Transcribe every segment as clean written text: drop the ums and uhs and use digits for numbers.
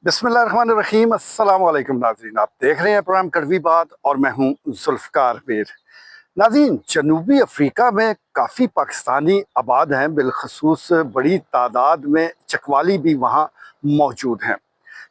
बिस्मिल्लाहिर्रहमानिर्रहीम। अस्सलाम वालेकुम नाज़रीन, आप देख रहे हैं प्रोग्राम कड़वी बात और मैं हूं जुल्फ़कार मीर। नाज़रीन, जनूबी अफ्रीका में काफ़ी पाकिस्तानी आबाद हैं, बिलखसूस बड़ी तादाद में चकवाली भी वहाँ मौजूद हैं।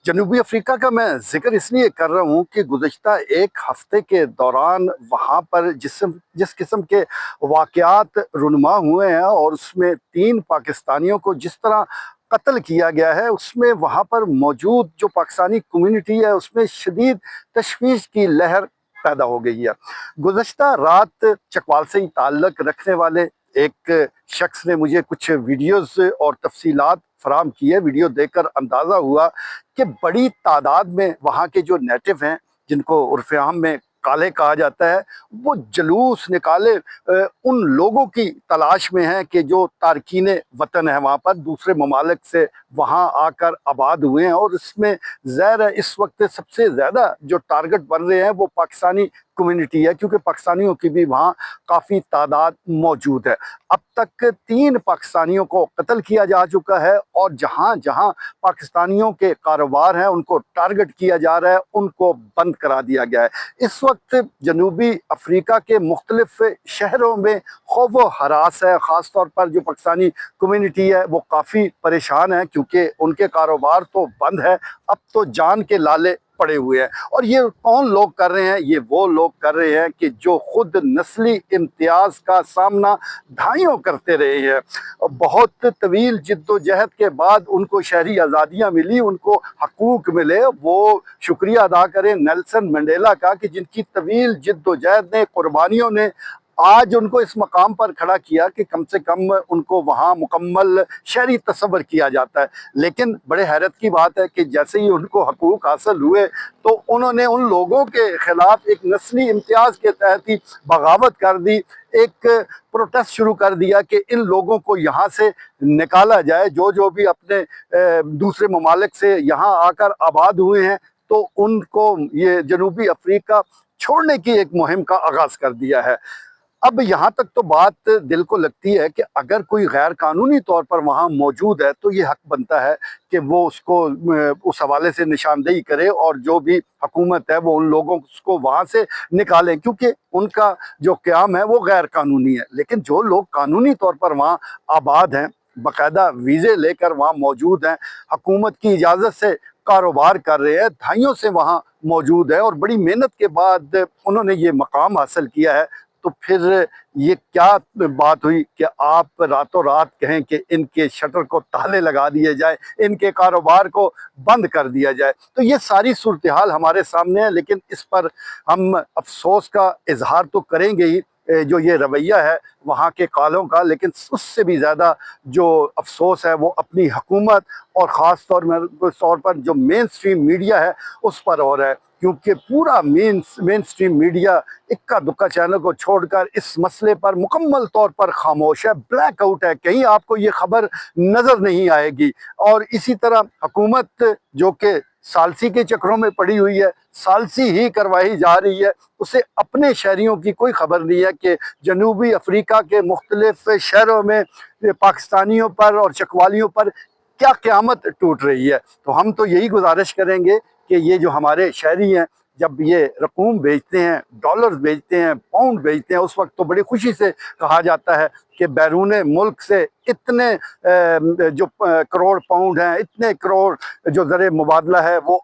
जनूबी अफ्रीका का मैं ज़िक्र इसलिए कर रहा हूँ कि गुज़श्ता एक हफ़्ते के दौरान वहाँ पर जिस किस्म के वाक़यात रुनमा हुए हैं और उसमें 3 पाकिस्तानियों को जिस तरह कत्ल किया गया है, उसमें वहाँ पर मौजूद जो पाकिस्तानी कम्युनिटी है उसमें शदीद तशवीश की लहर पैदा हो गई है। गुज़श्ता रात चकवाल से ही ताल्लुक़ रखने वाले एक शख्स ने मुझे कुछ वीडियोज़ और तफसीलात फराहम की है। वीडियो देखकर अंदाज़ा हुआ कि बड़ी तादाद में वहाँ के जो नेटिव हैं, जिनको उर्फ़ आम में काले कहा जाता है, वो जुलूस निकाले उन लोगों की तलाश में हैं कि जो तारकीन वतन है वहाँ पर, दूसरे ममालिक से वहाँ आकर आबाद हुए हैं। और इसमें ज़ाहिर है इस वक्त सबसे ज़्यादा जो टारगेट बन रहे हैं वो पाकिस्तानी कम्युनिटी है, क्योंकि पाकिस्तानियों की भी वहाँ काफ़ी तादाद मौजूद है। अब तक 3 पाकिस्तानियों को कत्ल किया जा चुका है और जहाँ जहाँ पाकिस्तानियों के कारोबार हैं उनको टारगेट किया जा रहा है, उनको बंद करा दिया गया है। इस वक्त जनूबी अफ्रीका के मुख्तलिफ शहरों में खौफ व हरास है। ख़ास तौर पर जो पाकिस्तानी कम्युनिटी है वो काफ़ी परेशान है, क्योंकि उनके कारोबार तो बंद है, अब तो जान के लाले पड़े हुए हैं। और ये कौन लोग कर रहे हैं? ये वो लोग कर रहे हैं कि जो खुद नस्ली इम्तियाज़ का सामना दहाइयों करते रहे हैं। बहुत तवील जिद्दोजहद के बाद उनको शहरी आज़ादियाँ मिली, उनको हकूक़ मिले। वो शुक्रिया अदा करें नेल्सन मंडेला का कि जिनकी तवील जिद्दोजहद ने, कुर्बानियों ने आज उनको इस मकाम पर खड़ा किया कि कम से कम उनको वहाँ मुकम्मल शहरी तस्वर किया जाता है। लेकिन बड़े हैरत की बात है कि जैसे ही उनको हकूक़ हासिल हुए तो उन्होंने उन लोगों के ख़िलाफ़ एक नस्ली इम्तियाज़ के तहत ही बगावत कर दी, एक प्रोटेस्ट शुरू कर दिया कि इन लोगों को यहाँ से निकाला जाए। जो भी अपने दूसरे ममालिक से यहाँ आकर आबाद हुए हैं तो उनको ये जनूबी अफ्रीका छोड़ने की एक मुहिम का आगाज़ कर दिया है। अब यहाँ तक तो बात दिल को लगती है कि अगर कोई गैर कानूनी तौर पर वहाँ मौजूद है तो ये हक बनता है कि वो उसको उस हवाले से निशानदेही करे और जो भी हुकूमत है वो उन लोगों को वहाँ से निकालें, क्योंकि उनका जो क़याम है वो गैर कानूनी है। लेकिन जो लोग कानूनी तौर पर वहाँ आबाद हैं, बाकायदा वीज़े लेकर वहाँ मौजूद हैं, हुकूमत की इजाज़त से कारोबार कर रहे हैं, दहाइयों से वहाँ मौजूद है और बड़ी मेहनत के बाद उन्होंने ये मकाम हासिल किया है, तो फिर ये क्या बात हुई कि आप रातों रात कहें कि इनके शटर को ताले लगा दिए जाए, इनके कारोबार को बंद कर दिया जाए। तो ये सारी सूरत हाल हमारे सामने है, लेकिन इस पर हम अफसोस का इजहार तो करेंगे ही, जो ये रवैया है वहाँ के कालों का। लेकिन उससे भी ज़्यादा जो अफसोस है वो अपनी हुकूमत और ख़ास तौर पर जो मेन स्ट्रीम मीडिया है उस पर हो रहा है, क्योंकि पूरा मेन स्ट्रीम मीडिया इक्का दुक्का चैनल को छोड़कर इस मसले पर मुकम्मल तौर पर खामोश है, ब्लैक आउट है, कहीं आपको ये खबर नज़र नहीं आएगी। और इसी तरह हुकूमत जो कि सालसी के चक्रों में पड़ी हुई है, सालसी ही करवाई जा रही है, उसे अपने शहरियों की कोई खबर नहीं है कि जनूबी अफ्रीका के मुख्तलिफ शहरों में पाकिस्तानियों पर और चकवालियों पर क्या क़यामत टूट रही है। तो हम तो यही गुजारिश करेंगे कि ये जो हमारे शहरी हैं, जब ये रकूम बेचते हैं, डॉलर्स बेचते हैं, पाउंड बेचते हैं, उस वक्त तो बड़ी खुशी से कहा जाता है कि बैरून मुल्क से इतने जो करोड़ पाउंड हैं, इतने करोड़ जो ज़र मुबादला है वो